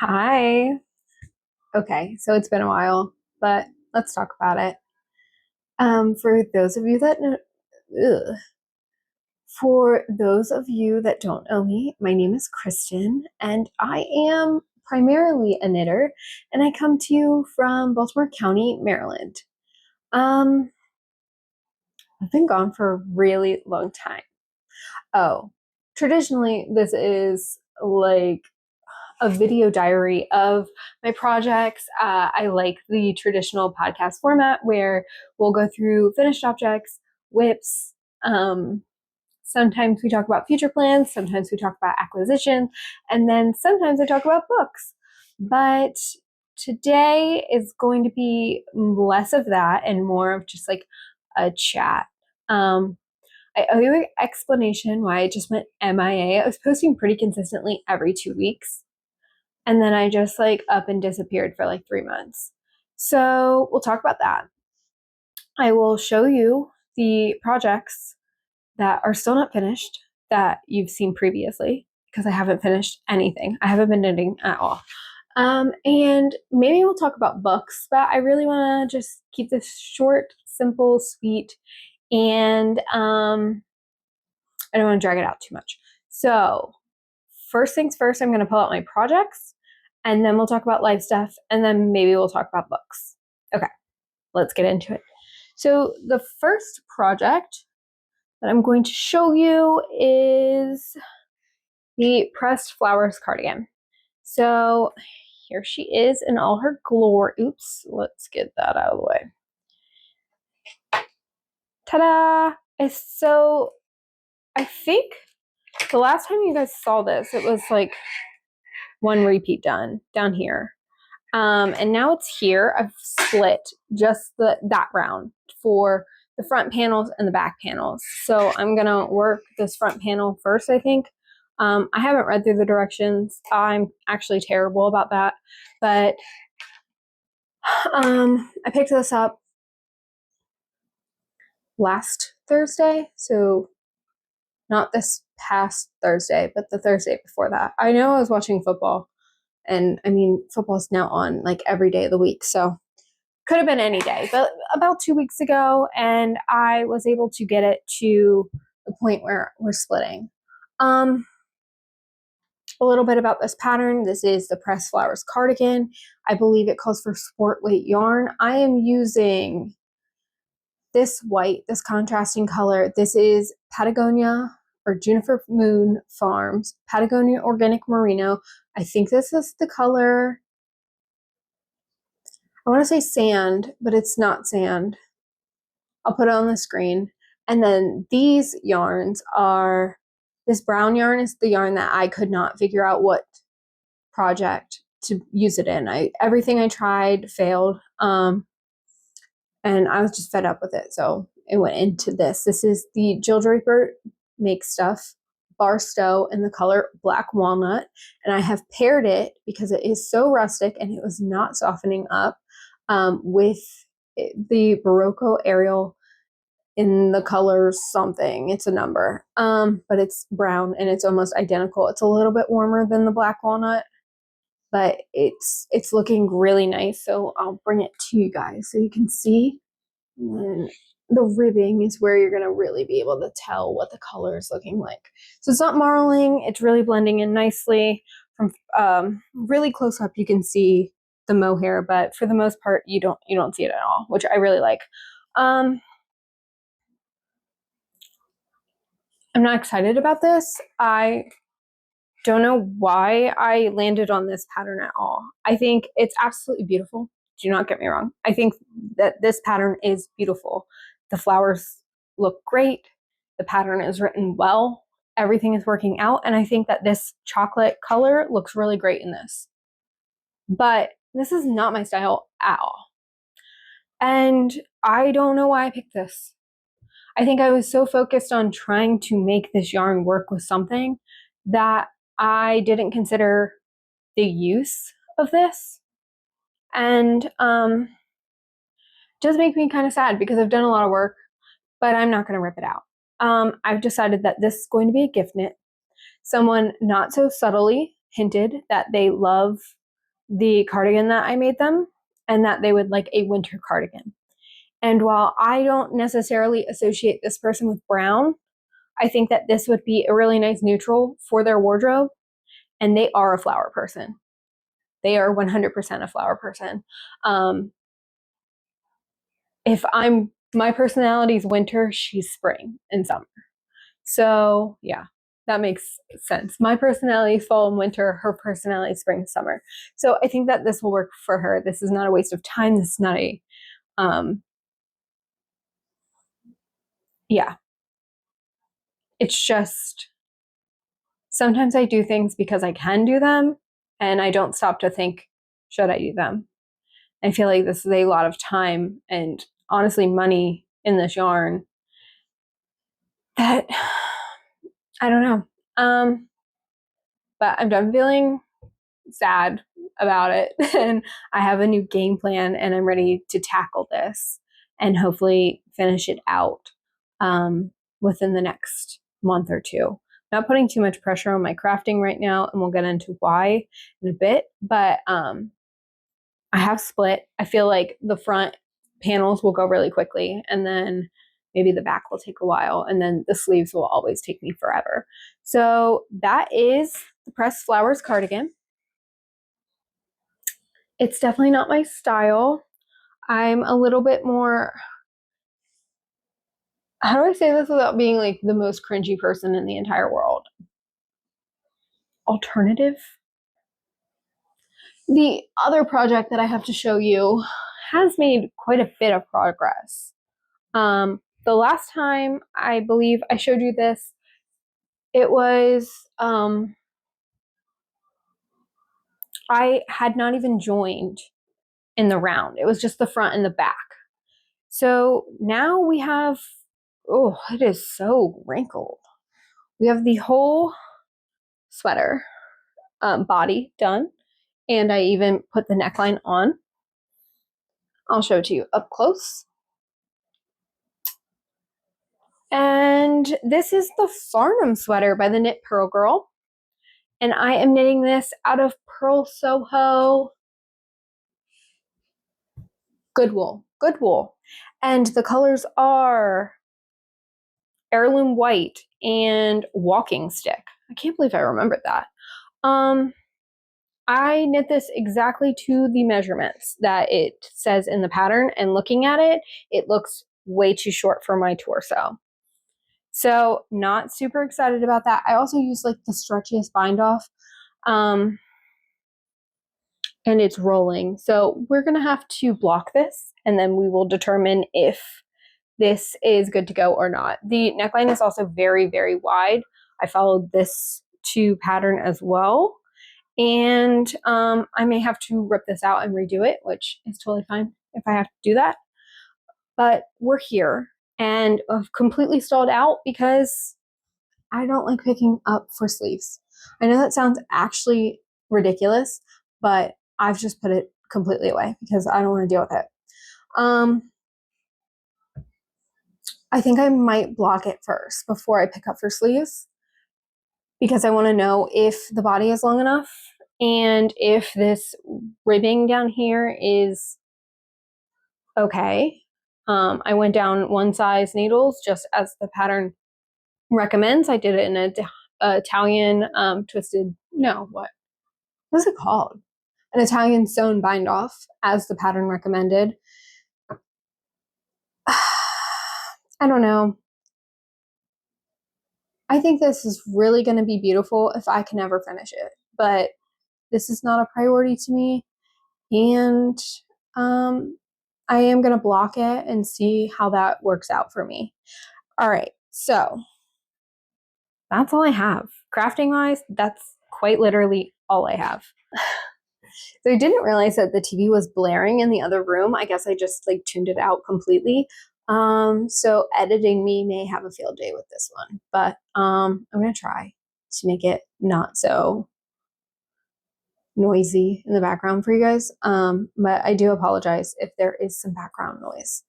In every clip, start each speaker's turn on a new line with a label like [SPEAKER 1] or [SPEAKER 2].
[SPEAKER 1] Hi. Okay, so it's been a while, but let's talk about it. For those of you that ugh. For those of you that don't know me, my name is Kristen, and I am primarily a knitter, and I come to you from Baltimore County, Maryland. Um, I've been gone for a really long time. Oh, traditionally, this is like a video diary of my projects. I like the traditional podcast format where we'll go through finished objects, whips. Sometimes we talk about future plans, sometimes we talk about acquisition, and then sometimes I talk about books. But today is going to be less of that and more of just like a chat. Um, I owe you an explanation why I just went MIA. I was posting pretty consistently every 2 weeks. And then I just like up and disappeared for like 3 months. So we'll talk about that. I will show you the projects that are still not finished that you've seen previously because I haven't finished anything. I haven't been knitting at all. And maybe we'll talk about books, but I really want to just keep this short, simple, sweet, and I don't want to drag it out too much. So, first things first, I'm going to pull out my projects and then we'll talk about life stuff and then maybe we'll talk about books. Okay, let's get into it. So, the first project that I'm going to show you is the pressed flowers cardigan. So, here she is in all her glory. Oops, let's get that out of the way. Ta-da! So, I think the last time you guys saw this, it was like one repeat done down here. And now it's here. I've split just that round for the front panels and the back panels. So I'm gonna work this front panel first, I think. I haven't read through the directions. I'm actually terrible about that. But I picked this up last Thursday. So not this past Thursday, but the Thursday before that. I know I was watching football. And I mean, football's now on like every day of the week. So could have been any day, but about 2 weeks ago, and I was able to get it to the point where we're splitting. A little bit about this pattern. This is the pressed flowers cardigan. I believe it calls for sport weight yarn. I am using this white, this contrasting color. This is Patagonia or Juniper Moon Farms, Patagonia Organic Merino. I think this is the color, I want to say sand, but it's not sand. I'll put it on the screen. And then these yarns are, this brown yarn is the yarn that I could not figure out what project to use it in. Everything I tried failed. And I was just fed up with it. So it went into this. This is the Jill Draper Make Stuff Barstow in the color Black Walnut. And I have paired it because it is so rustic and it was not softening up with the Barocco Ariel in the color something. It's a number. But it's brown and it's almost identical. It's a little bit warmer than the Black Walnut, but it's looking really nice. So I'll bring it to you guys so you can see. And the ribbing is where you're going to really be able to tell what the color is looking like. So it's not marling. It's really blending in nicely. From really close up, you can see the mohair, but for the most part, you don't see it at all, which I really like. I'm not excited about this. I don't know why I landed on this pattern at all. I think it's absolutely beautiful. Do not get me wrong. I think that this pattern is beautiful. The flowers look great. The pattern is written well. Everything is working out. And I think that this chocolate color looks really great in this. But this is not my style at all. And I don't know why I picked this. I think I was so focused on trying to make this yarn work with something that I didn't consider the use of this. And does make me kind of sad because I've done a lot of work, but I'm not going to rip it out. I've decided that this is going to be a gift knit. Someone not so subtly hinted that they love the cardigan that I made them, and that they would like a winter cardigan. And while I don't necessarily associate this person with brown, I think that this would be a really nice neutral for their wardrobe. And they are a flower person. They are 100% a flower person. If my personality's winter, she's spring and summer. So yeah, that makes sense. My personality is fall and winter, her personality is spring and summer. So I think that this will work for her. This is not a waste of time. This is not a, yeah. It's just, sometimes I do things because I can do them and I don't stop to think, should I do them? I feel like this is a lot of time and honestly money in this yarn that I don't know. But I'm done feeling sad about it and I have a new game plan and I'm ready to tackle this and hopefully finish it out within the next month or two. Not putting too much pressure on my crafting right now, and we'll get into why in a bit, but I have split. I feel like the front panels will go really quickly and then maybe the back will take a while and then the sleeves will always take me forever. So that is the Pressed Flowers cardigan. It's definitely not my style. I'm a little bit more, how do I say this without being like the most cringy person in the entire world? Alternative. The other project that I have to show you has made quite a bit of progress. The last time I believe I showed you this, it was, I had not even joined in the round. It was just the front and the back. So now we have, oh, it is so wrinkled. We have the whole sweater body done, and I even put the neckline on. I'll show it to you up close. And this is the Farnham Sweater by the Knit Purl Girl. And I am knitting this out of Purl Soho Good Wool. Good Wool. And the colors are Heirloom White and Walking Stick. I can't believe I remembered that. I knit this exactly to the measurements that it says in the pattern, and looking at it, it looks way too short for my torso. So not super excited about that. I also use like the stretchiest bind off, and it's rolling. So we're gonna have to block this and then we will determine if this is good to go or not. The neckline is also very, very wide. I followed this to pattern as well. And I may have to rip this out and redo it, which is totally fine if I have to do that. But we're here, and I've completely stalled out because I don't like picking up for sleeves. I know that sounds actually ridiculous, but I've just put it completely away because I don't want to deal with it. I think I might block it first before I pick up for sleeves because I want to know if the body is long enough and if this ribbing down here is okay. I went down one size needles just as the pattern recommends. I did it in a Italian twisted, no, what's it called? An Italian sewn bind off as the pattern recommended. I don't know. I think this is really going to be beautiful if I can ever finish it, but this is not a priority to me. And I am going to block it and see how that works out for me. All right, so that's all I have. Crafting wise, that's quite literally all I have. So I didn't realize that the TV was blaring in the other room. I guess I just like tuned it out completely. So editing me may have a field day with this one, but I'm gonna try to make it not so noisy in the background for you guys. But I do apologize if there is some background noise.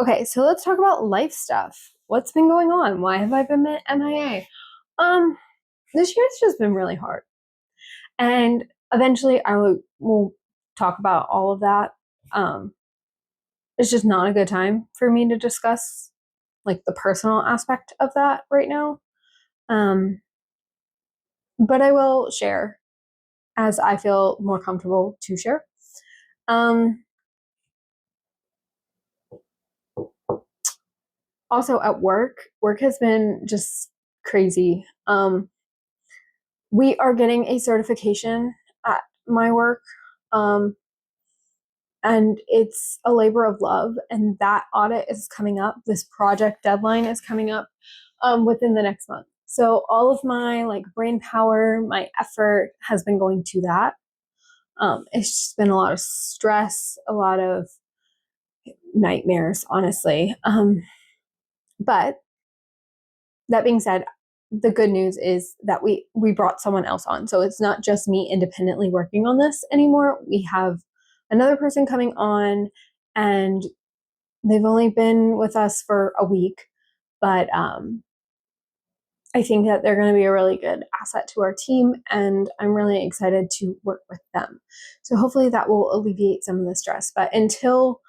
[SPEAKER 1] Okay, so let's talk about life stuff. What's been going on? Why have I been MIA? This year's just been really hard. And eventually I will talk about all of that. It's just not a good time for me to discuss like the personal aspect of that right now. But I will share as I feel more comfortable to share. Also at work has been just crazy. We are getting a certification at my work. And it's a labor of love, and that audit is coming up. This project deadline is coming up within the next month. So all of my like brain power, my effort has been going to that. It's just been a lot of stress, a lot of nightmares, honestly. But that being said, the good news is that we brought someone else on. So it's not just me independently working on this anymore. We have another person coming on, and they've only been with us for a week, but I think that they're going to be a really good asset to our team, and I'm really excited to work with them. So hopefully that will alleviate some of the stress. But until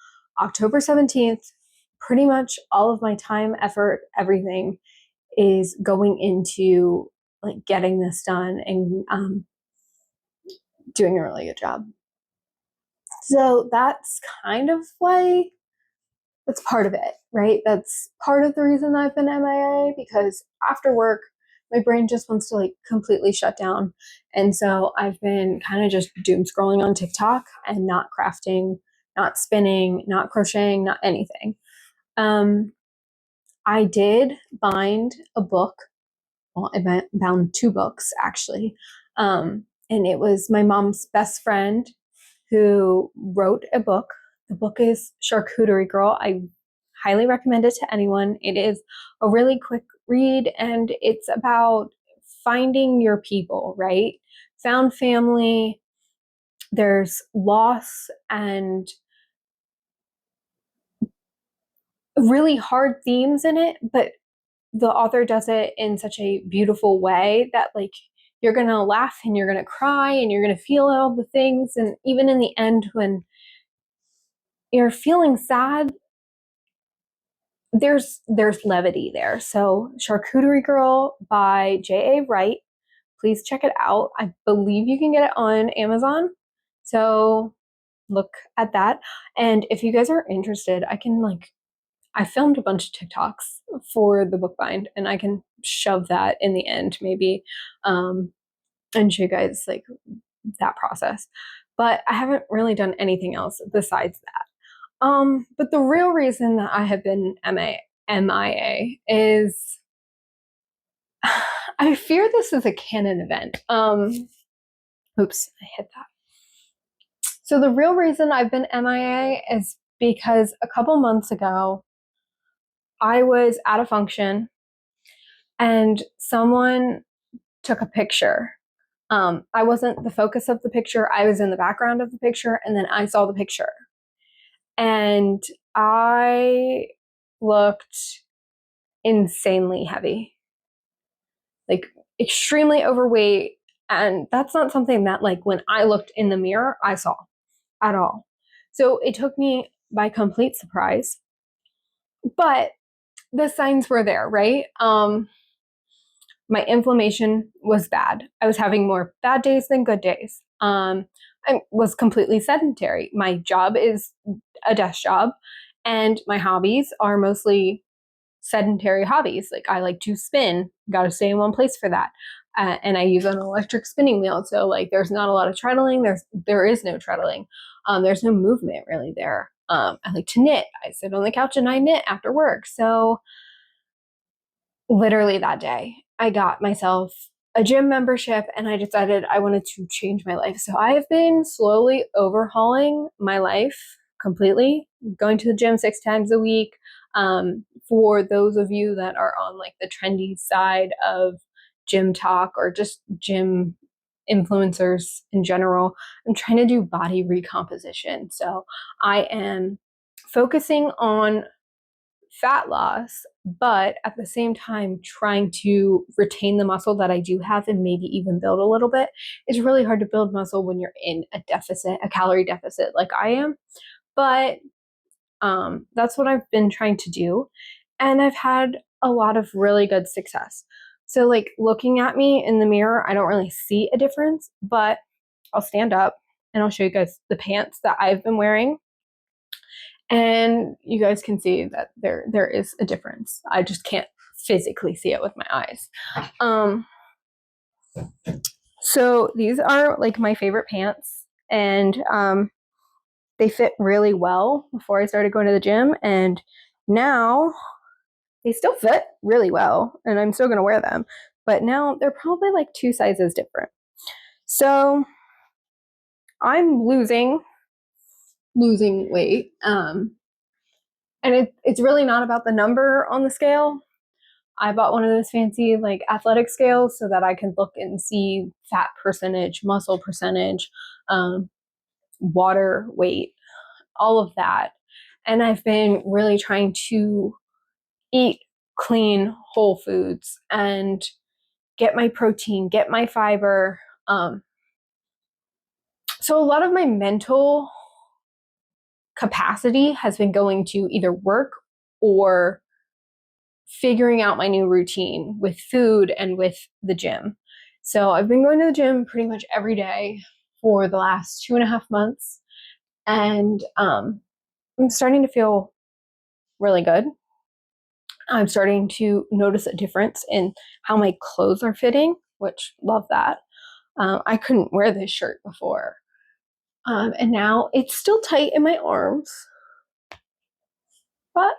[SPEAKER 1] October 17th, pretty much all of my time, effort, everything is going into like getting this done and doing a really good job. So that's kind of why that's part of it, right? That's part of the reason I've been MIA, because after work, my brain just wants to like completely shut down. And so I've been kind of just doom scrolling on TikTok and not crafting, not spinning, not crocheting, not anything. I did bind a book. Well, I bound two books actually. And it was my mom's best friend who wrote a book. The book is Charcuterie Girl. I highly recommend it to anyone. It is a really quick read, and it's about finding your people, right? Found family. There's loss and really hard themes in it, but the author does it in such a beautiful way that like you're going to laugh and you're going to cry and you're going to feel all the things. And even in the end, when you're feeling sad, there's levity there. So Charcuterie Girl by J.A. Wright. Please check it out. I believe you can get it on Amazon. So look at that. And if you guys are interested, I filmed a bunch of TikToks for the book bind, and I can shove that in the end maybe and show you guys like that process. But I haven't really done anything else besides that. But the real reason that I have been MIA is I fear this is a canon event. Oops, I hit that. So the real reason I've been MIA is because a couple months ago, I was at a function and someone took a picture. I wasn't the focus of the picture. I was in the background of the picture, and then I saw the picture. And I looked insanely heavy, like extremely overweight. And that's not something that, like, when I looked in the mirror, I saw at all. So it took me by complete surprise. But the signs were there, right? My inflammation was bad. I was having more bad days than good days. I was completely sedentary. My job is a desk job, and my hobbies are mostly sedentary hobbies. Like I like to spin, got to stay in one place for that. And I use an electric spinning wheel. So like there's not a lot of treadling. There is no treadling. There's no movement really there. I like to knit. I sit on the couch and I knit after work. So literally that day, I got myself a gym membership and I decided I wanted to change my life. So I have been slowly overhauling my life completely, going to the gym 6 times a week. For those of you that are on like the trendy side of gym talk or just gym influencers in general, I'm trying to do body recomposition. So I am focusing on fat loss, but at the same time trying to retain the muscle that I do have and maybe even build a little bit. It's really hard to build muscle when you're in a calorie deficit like I am. But that's what I've been trying to do. And I've had a lot of really good success. So like looking at me in the mirror, I don't really see a difference, but I'll stand up and I'll show you guys the pants that I've been wearing. And you guys can see that there is a difference. I just can't physically see it with my eyes. So these are like my favorite pants, and they fit really well before I started going to the gym, and now they still fit really well, and I'm still gonna wear them, but now they're probably like 2 sizes different. So I'm losing weight, and it's really not about the number on the scale. I bought one of those fancy like athletic scales so that I can look and see fat percentage, muscle percentage, water weight, all of that. And I've been really trying to eat clean, whole foods and get my protein, get my fiber. So a lot of my mental capacity has been going to either work or figuring out my new routine with food and with the gym. So I've been going to the gym pretty much every day for the last 2.5 months, and I'm starting to feel really good. I'm starting to notice a difference in how my clothes are fitting, which love that. I couldn't wear this shirt before, and now it's still tight in my arms, but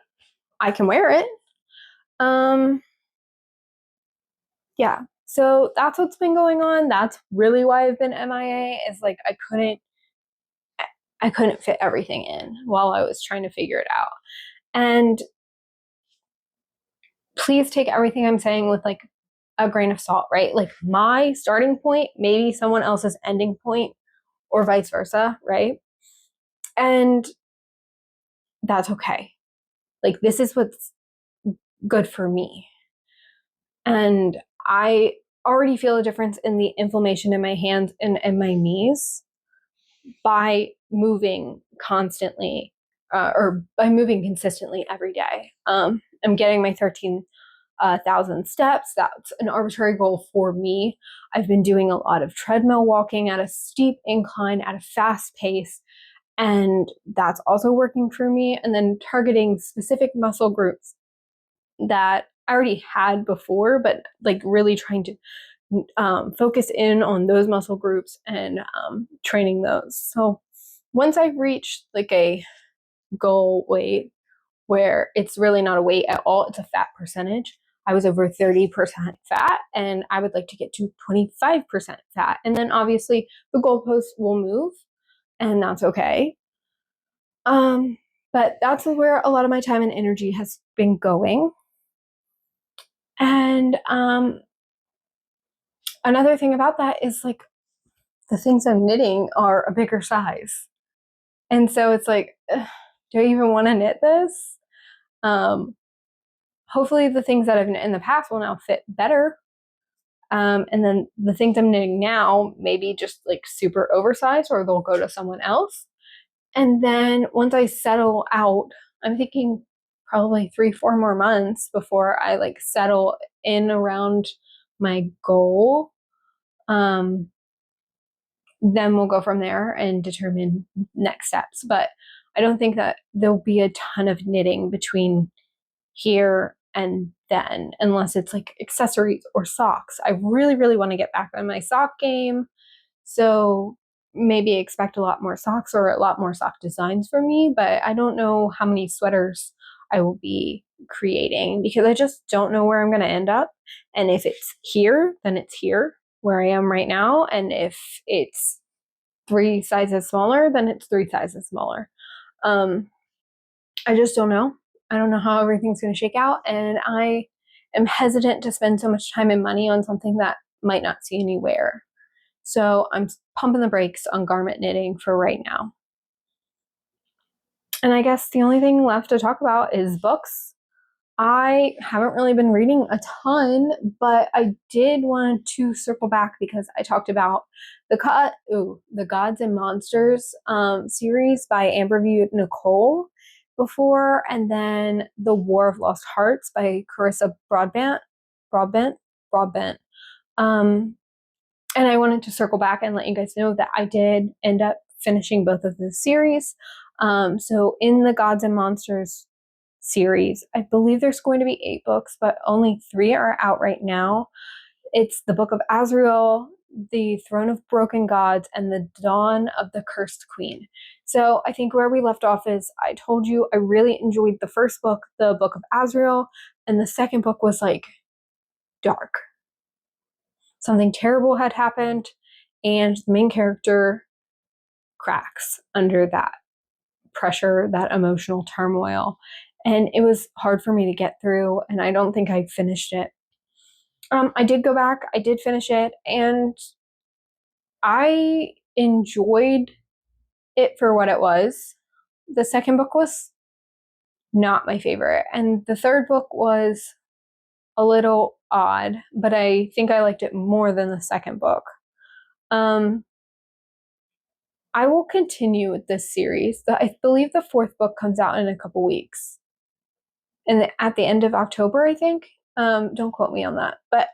[SPEAKER 1] I can wear it. Yeah, so that's what's been going on. That's really why I've been MIA, is like I couldn't fit everything in while I was trying to figure it out. And please take everything I'm saying with like a grain of salt, right? Like my starting point, maybe someone else's ending point, or vice versa, right? And that's okay. Like this is what's good for me. And I already feel a difference in the inflammation in my hands and my knees by moving constantly, or by moving consistently every day. I'm getting my 13,000 steps. That's an arbitrary goal for me. I've been doing a lot of treadmill walking at a steep incline at a fast pace, and that's also working for me. And then targeting specific muscle groups that I already had before, but like really trying to focus in on those muscle groups and training those. So once I reached like a goal weight where it's really not a weight at all, it's a fat percentage. I was over 30% fat, and I would like to get to 25% fat. And then obviously the goalpost will move, and that's okay. But that's where a lot of my time and energy has been going. And another thing about that is like the things I'm knitting are a bigger size. And so it's like, do I even want to knit this? Hopefully the things that I've knit in the past will now fit better. And then the things I'm knitting now, maybe just like super oversized, or they'll go to someone else. And then once I settle out, I'm thinking probably 3-4 more months before I like settle in around my goal. Then we'll go from there and determine next steps. But I don't think that there'll be a ton of knitting between here and then, unless it's like accessories or socks. I really, really want to get back on my sock game. So maybe expect a lot more socks or a lot more sock designs from me, but I don't know how many sweaters I will be creating because I just don't know where I'm going to end up. And if it's here, then it's here where I am right now. And if it's 3 sizes smaller, then it's 3 sizes smaller. I just don't know. I don't know how everything's going to shake out. And I am hesitant to spend so much time and money on something that might not see any wear. So I'm pumping the brakes on garment knitting for right now. And I guess the only thing left to talk about is books. I haven't really been reading a ton, but I did want to circle back because I talked about the Gods and Monsters series by Amberview Nicole before, and then The War of Lost Hearts by Carissa Broadbent. Um, and I wanted to circle back and let you guys know that I did end up finishing both of the series. So in the Gods and Monsters series, I believe there's going to be 8 books, but only 3 are out right now. It's the Book of Azrael, the Throne of Broken Gods, and the Dawn of the Cursed Queen. So I think where we left off is I told you I really enjoyed the first book, the Book of Azrael, and the second book was like dark. Something terrible had happened, and the main character cracks under that pressure, that emotional turmoil. And it was hard for me to get through, and I don't think I finished it. I did go back, I did finish it, and I enjoyed it for what it was. The second book was not my favorite, and the third book was a little odd, but I think I liked it more than the second book. I will continue with this series. I believe the 4th book comes out in a couple weeks. And at the end of October, I think. Don't quote me on that, but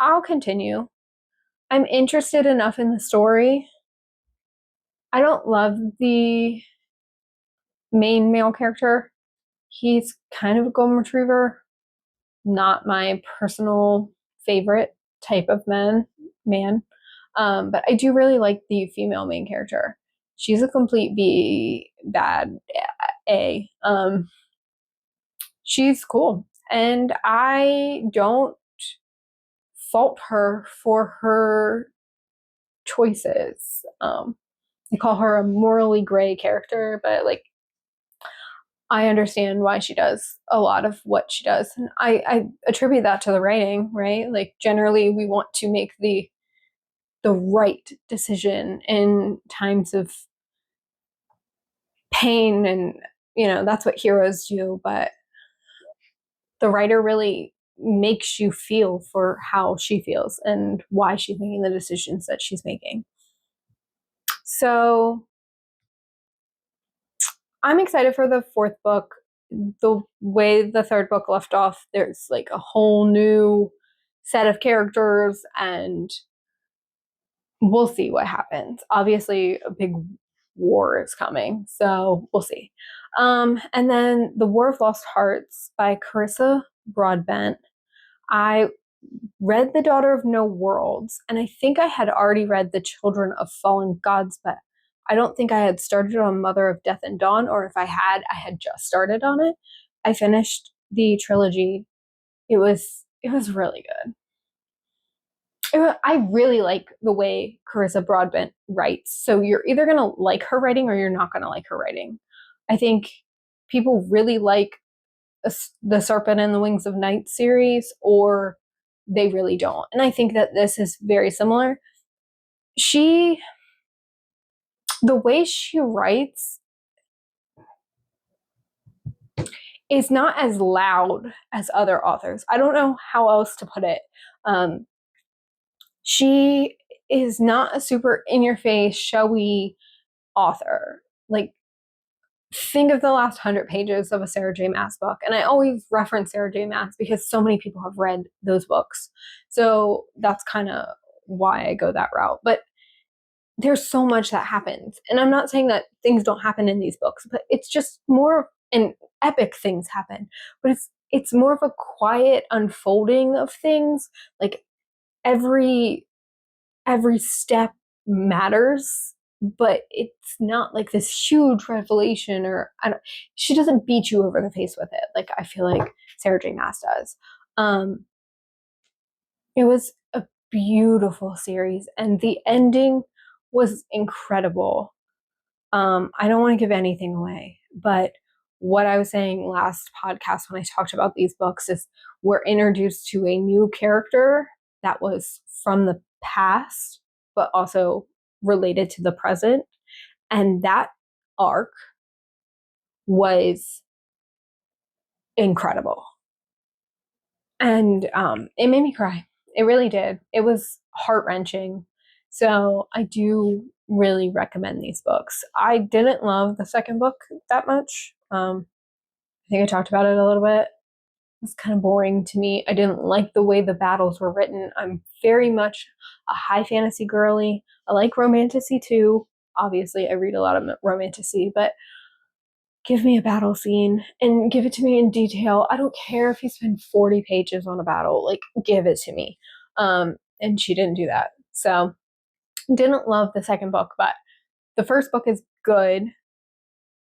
[SPEAKER 1] I'll continue. I'm interested enough in the story. I don't love the main male character. He's kind of a golden retriever, not my personal favorite type of man. But I do really like the female main character. She's a complete B, bad A. She's cool. And I don't fault her for her choices. They call her a morally gray character, but like I understand why she does a lot of what she does. And I attribute that to the writing, right? Like generally we want to make the right decision in times of pain, and that's what heroes do, but the writer really makes you feel for how she feels and why she's making the decisions that she's making. So I'm excited for the 4th book. The way the 3rd book left off, there's like a whole new set of characters, and we'll see what happens. Obviously, a big war is coming, so we'll see. And then The War of Lost Hearts by Carissa Broadbent. I read The Daughter of No Worlds, and I think I had already read The Children of Fallen Gods, but I don't think I had started on Mother of Death and Dawn, or if I had just started on it. I finished the trilogy. It was really good. I really like the way Carissa Broadbent writes. So you're either going to like her writing or you're not going to like her writing. I think people really like the Serpent and the Wings of Night series, or they really don't. And I think that this is very similar. The way she writes is not as loud as other authors. I don't know how else to put it. She is not a super in your face, showy author. Like, think of the last 100 pages of a Sarah J. Maas book. And I always reference Sarah J. Maas because so many people have read those books. So that's kind of why I go that route. But there's so much that happens. And I'm not saying that things don't happen in these books, but it's just more, and epic things happen. But it's more of a quiet unfolding of things. Like every step matters, but it's not like this huge revelation, or she doesn't beat you over the face with it like I feel like Sarah J. Maas does. It was a beautiful series, and the ending was incredible. I don't want to give anything away, but what I was saying last podcast when I talked about these books is we're introduced to a new character that was from the past, but also related to the present. And that arc was incredible. And it made me cry. It really did. It was heart-wrenching. So I do really recommend these books. I didn't love the second book that much. I think I talked about it a little bit. It's kind of boring to me. I didn't like the way the battles were written. I'm very much a high fantasy girly. I like romantasy too. Obviously, I read a lot of romantasy, but give me a battle scene and give it to me in detail. I don't care if you spend 40 pages on a battle, like give it to me. And she didn't do that. So didn't love the second book, but the first book is good.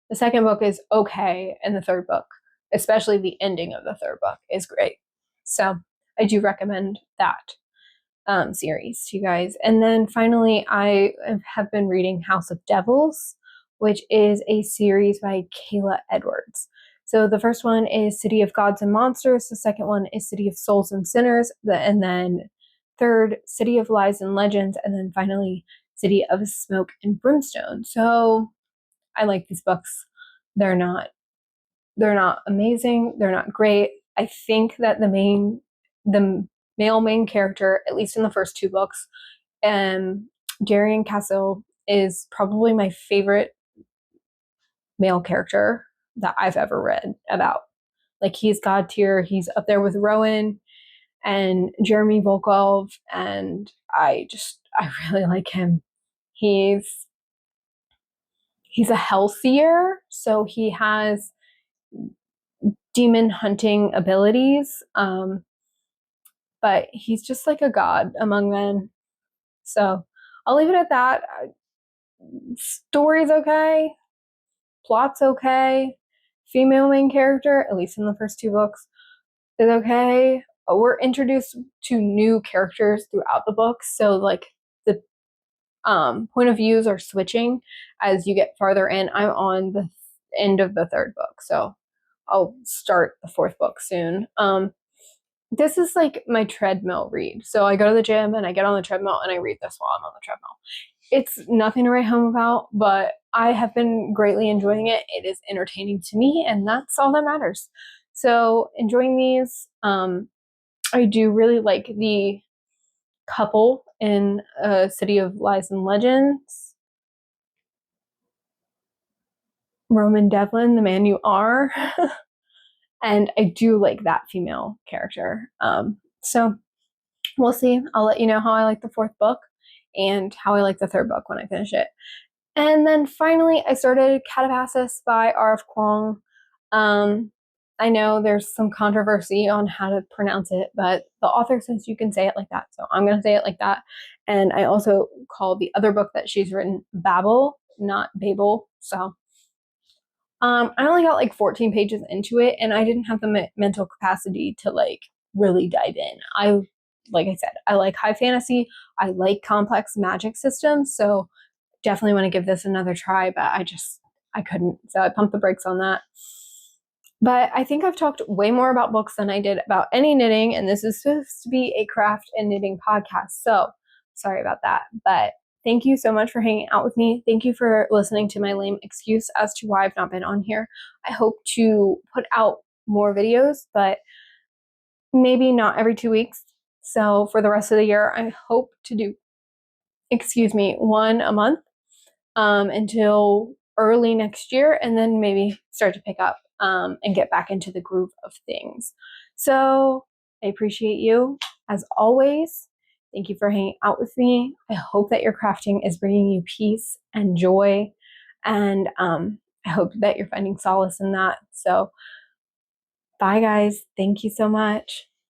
[SPEAKER 1] The second book is okay, and the third book, especially the ending of the third book, is great. So I do recommend that series to you guys. And then finally, I have been reading House of Devils, which is a series by Kayla Edwards. So the first one is City of Gods and Monsters. The second one is City of Souls and Sinners. And then third, City of Lies and Legends. And then finally, City of Smoke and Brimstone. So I like these books. They're not amazing. They're not great. I think that the male main character, at least in the first two books, Darian Castle, is probably my favorite male character that I've ever read about. Like, he's God tier. He's up there with Rowan and Jeremy Volkov, and I really like him. He's a healthier, so he has demon hunting abilities, but he's just like a god among men. So I'll leave it at that. Story's okay, plot's okay, female main character, at least in the first two books, is okay. We're introduced to new characters throughout the books, so like the point of views are switching as you get farther in. I'm on the end of the third book, so I'll start the fourth book soon. This is like my treadmill read. So I go to the gym and I get on the treadmill and I read this while I'm on the treadmill. It's nothing to write home about, but I have been greatly enjoying it. It is entertaining to me, and that's all that matters. So enjoying these. I do really like the couple in City of Lies and Legends. Roman Devlin, the man you are. And I do like that female character. So we'll see. I'll let you know how I like the fourth book and how I like the third book when I finish it. And then finally, I started Catabasis by R.F. Kuang. I know there's some controversy on how to pronounce it, but the author says you can say it like that, so I'm going to say it like that. And I also call the other book that she's written Babel, not Babel. So I only got like 14 pages into it, and I didn't have the mental capacity to like really dive in. Like I said, I like high fantasy. I like complex magic systems, so definitely want to give this another try, but I couldn't. So I pumped the brakes on that. But I think I've talked way more about books than I did about any knitting, and this is supposed to be a craft and knitting podcast. So sorry about that. But thank you so much for hanging out with me. Thank you for listening to my lame excuse as to why I've not been on here. I hope to put out more videos, but maybe not every 2 weeks. So for the rest of the year, I hope to do, one a month until early next year, and then maybe start to pick up and get back into the groove of things. So I appreciate you as always. Thank you for hanging out with me. I hope that your crafting is bringing you peace and joy, and I hope that you're finding solace in that. So bye guys. Thank you so much.